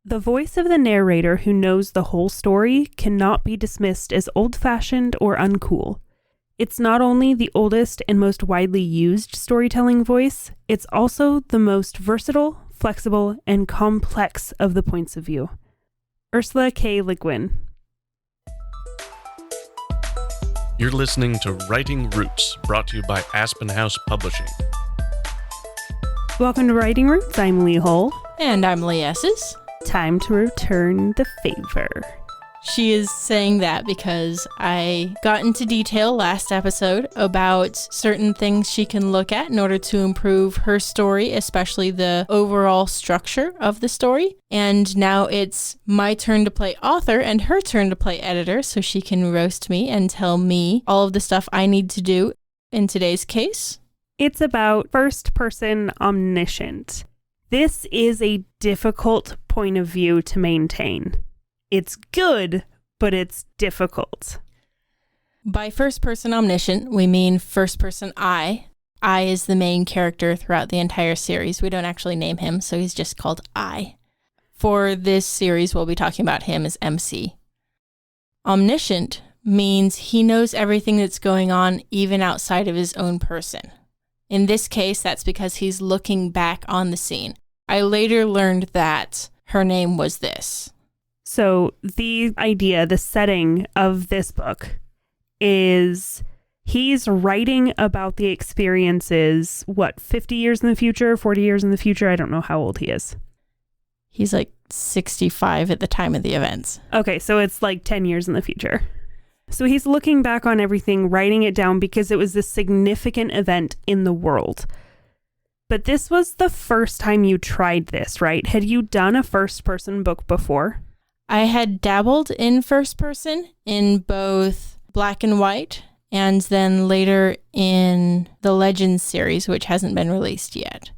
The voice of the narrator who knows the whole story cannot be dismissed as old-fashioned or uncool. It's not only the oldest and most widely used storytelling voice, it's also the most versatile, flexible, and complex of the points of view. Ursula K. Le Guin. You're listening to Writing Roots, brought to you by Aspen House Publishing. Welcome to Writing Roots. I'm Lee Hull. And I'm Ley Esses. Time to return the favor. She is saying that because I got into detail last episode about certain things she can look at in order to improve her story, especially the overall structure of the story. And now it's my turn to play author and her turn to play editor, so she can roast me and tell me all of the stuff I need to do in today's case. It's about first-person omniscient. This is a difficult point of view to maintain. It's good, but it's difficult. By first-person omniscient, we mean first-person I. I is the main character throughout the entire series. We don't actually name him, so he's just called I. For this series, we'll be talking about him as MC. Omniscient means he knows everything that's going on even outside of his own person. In this case, that's because he's looking back on the scene. I later learned that her name was this. So the idea, the setting of this book is he's writing about the experiences, 50 years in the future, 40 years in the future? I don't know how old he is. He's like 65 at the time of the events. Okay, so it's like 10 years in the future. So he's looking back on everything, writing it down because it was a significant event in the world. But this was the first time you tried this, right? Had you done a first-person book before? I had dabbled in first person in both black and white, and then later in the Legends series, which hasn't been released yet.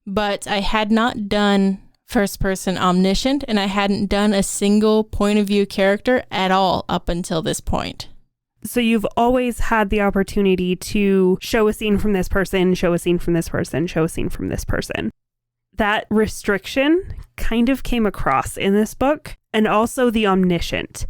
But I had not done first person omniscient, and I hadn't done a single point of view character at all up until this point. So you've always had the opportunity to show a scene from this person, show a scene from this person, show a scene from this person. That restriction kind of came across in this book, and also the omniscient.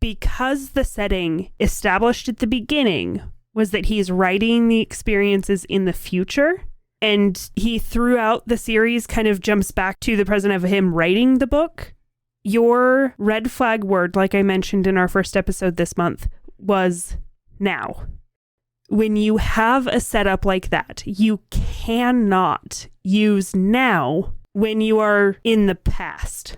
Because the setting established at the beginning was that he's writing the experiences in the future, and he throughout the series kind of jumps back to the present of him writing the book. Your red flag word, like I mentioned in our first episode this month, was now. When you have a setup like that, you cannot use now when you are in the past.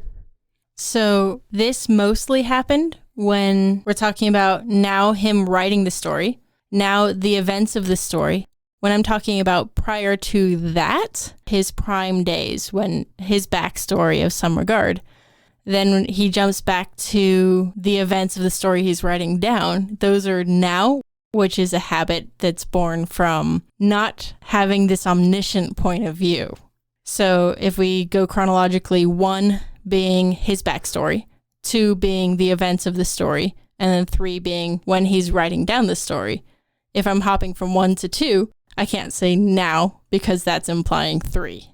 So this mostly happened when we're talking about now him writing the story, now the events of the story. When I'm talking about prior to that, his prime days, when his backstory of some regard, then he jumps back to the events of the story he's writing down. Those are now, which is a habit that's born from not having this omniscient point of view. So if we go chronologically, 1 being his backstory, 2 being the events of the story, and then 3 being when he's writing down the story. If I'm hopping from 1 to 2, I can't say now because that's implying 3.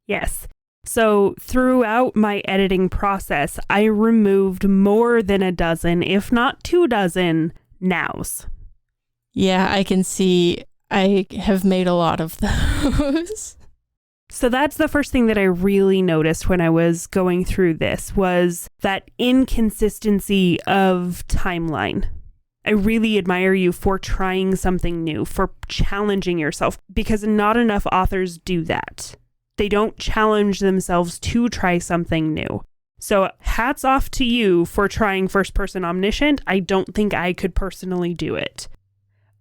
Yes. So throughout my editing process, I removed more than a dozen, if not 24 nows. Yeah, I can see I have made a lot of those. So that's the first thing that I really noticed when I was going through this was that inconsistency of timeline. I really admire you for trying something new, for challenging yourself, because not enough authors do that. They don't challenge themselves to try something new. So hats off to you for trying first person omniscient. I don't think I could personally do it.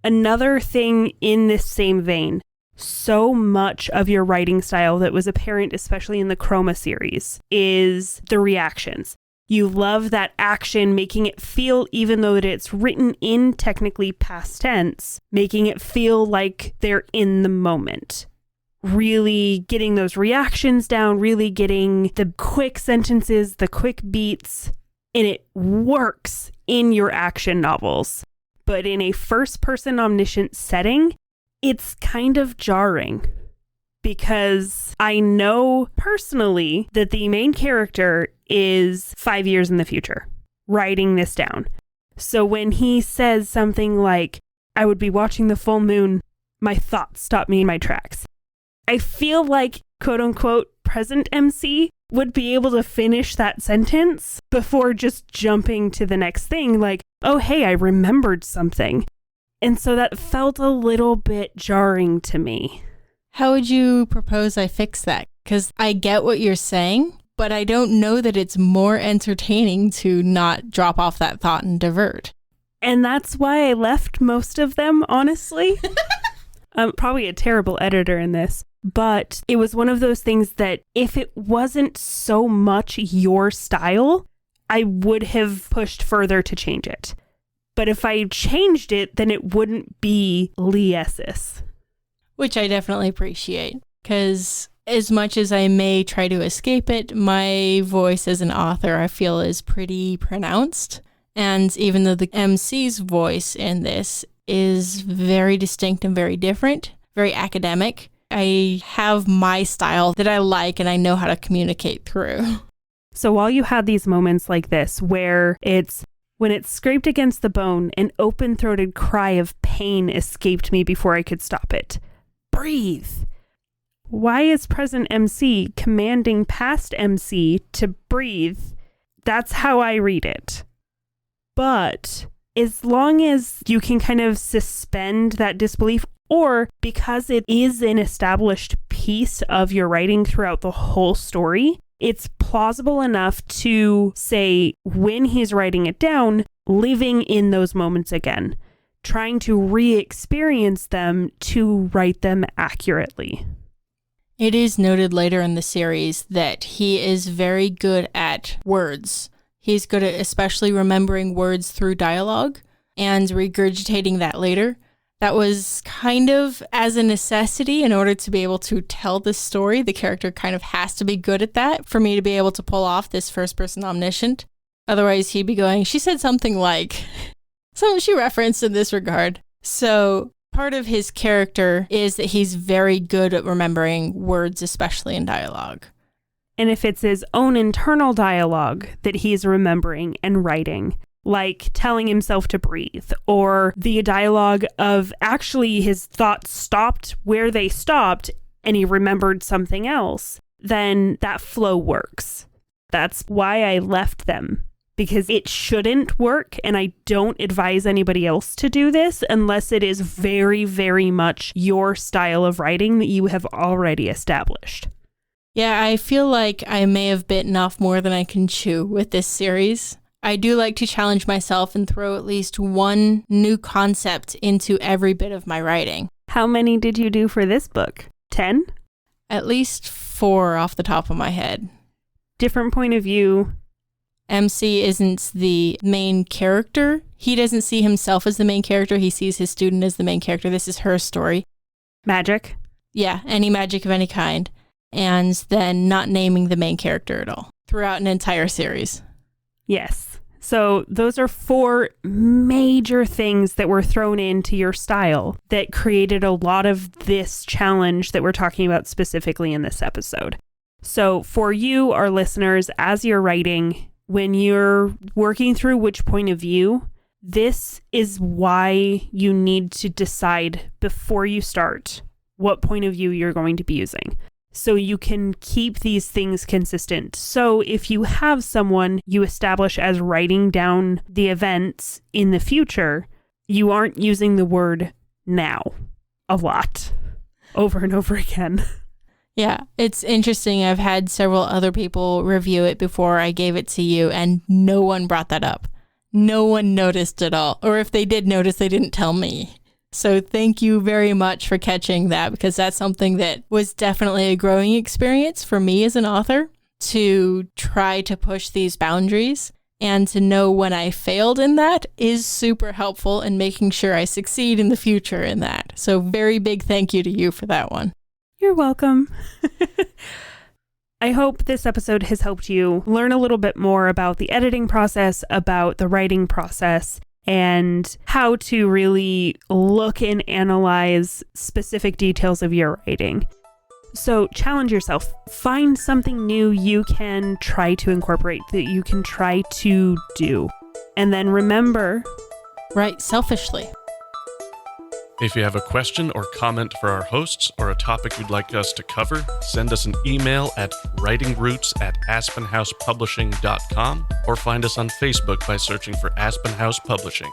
Another thing in this same vein, so much of your writing style that was apparent, especially in the Chroma series, is the reactions. You love that action, making it feel, even though that it's written in technically past tense, making it feel like they're in the moment. Really getting those reactions down, really getting the quick sentences, the quick beats, and it works in your action novels. But in a first-person omniscient setting, it's kind of jarring. because I know personally that the main character is 5 years in the future, writing this down. So when he says something like, I would be watching the full moon, my thoughts stop me in my tracks. I feel like, quote unquote, present MC would be able to finish that sentence before just jumping to the next thing, like, oh, hey, I remembered something. And so that felt a little bit jarring to me. How would you propose I fix that? Because I get what you're saying, but I don't know that it's more entertaining to not drop off that thought and divert. And that's why I left most of them, honestly. I'm probably a terrible editor in this, but it was one of those things that if it wasn't so much your style, I would have pushed further to change it. But if I changed it, then it wouldn't be Ley Esses. Which I definitely appreciate, because as much as I may try to escape it, my voice as an author I feel is pretty pronounced. And even though the MC's voice in this is very distinct and very different, very academic, I have my style that I like and I know how to communicate through. So while you had these moments like this, where it's, when it scraped against the bone, an open-throated cry of pain escaped me before I could stop it. Breathe. Why is present MC commanding past MC to breathe? That's how I read it. But as long as you can kind of suspend that disbelief, or because it is an established piece of your writing throughout the whole story, it's plausible enough to say, when he's writing it down, living in those moments again, trying to re-experience them to write them accurately. It is noted later in the series that he is very good at words. He's good at especially remembering words through dialogue and regurgitating that later. That was kind of as a necessity in order to be able to tell this story. The character kind of has to be good at that for me to be able to pull off this first-person omniscient. Otherwise, he'd be going, she said something like, something she referenced in this regard. So part of his character is that he's very good at remembering words, especially in dialogue. And if it's his own internal dialogue that he's remembering and writing, like telling himself to breathe, or the dialogue of actually his thoughts stopped where they stopped and he remembered something else, then that flow works. That's why I left them, because it shouldn't work, and I don't advise anybody else to do this unless it is very, very much your style of writing that you have already established. Yeah, I feel like I may have bitten off more than I can chew with this series. I do like to challenge myself and throw at least one new concept into every bit of my writing. How many did you do for this book? 10? At least 4 off the top of my head. Different point of view. MC isn't the main character. He doesn't see himself as the main character. He sees his student as the main character. This is her story. Magic? Yeah, any magic of any kind. And then not naming the main character at all throughout an entire series. Yes. So those are 4 major things that were thrown into your style that created a lot of this challenge that we're talking about specifically in this episode. So for you, our listeners, as you're writing, when you're working through which point of view, this is why you need to decide before you start what point of view you're going to be using, so you can keep these things consistent. So if you have someone you establish as writing down the events in the future, you aren't using the word now a lot over and over again. Yeah, it's interesting. I've had several other people review it before I gave it to you, and no one brought that up. No one noticed at all. Or if they did notice, they didn't tell me. So thank you very much for catching that, because that's something that was definitely a growing experience for me as an author, to try to push these boundaries, and to know when I failed in that is super helpful in making sure I succeed in the future in that. So very big thank you to you for that one. You're welcome. I hope this episode has helped you learn a little bit more about the editing process, about the writing process, and how to really look and analyze specific details of your writing. So challenge yourself. Find something new you can try to incorporate, that you can try to do. And then remember, Write selfishly. If you have a question or comment for our hosts or a topic you'd like us to cover, send us an email at writingroots@aspenhousepublishing.com or find us on Facebook by searching for Aspen House Publishing.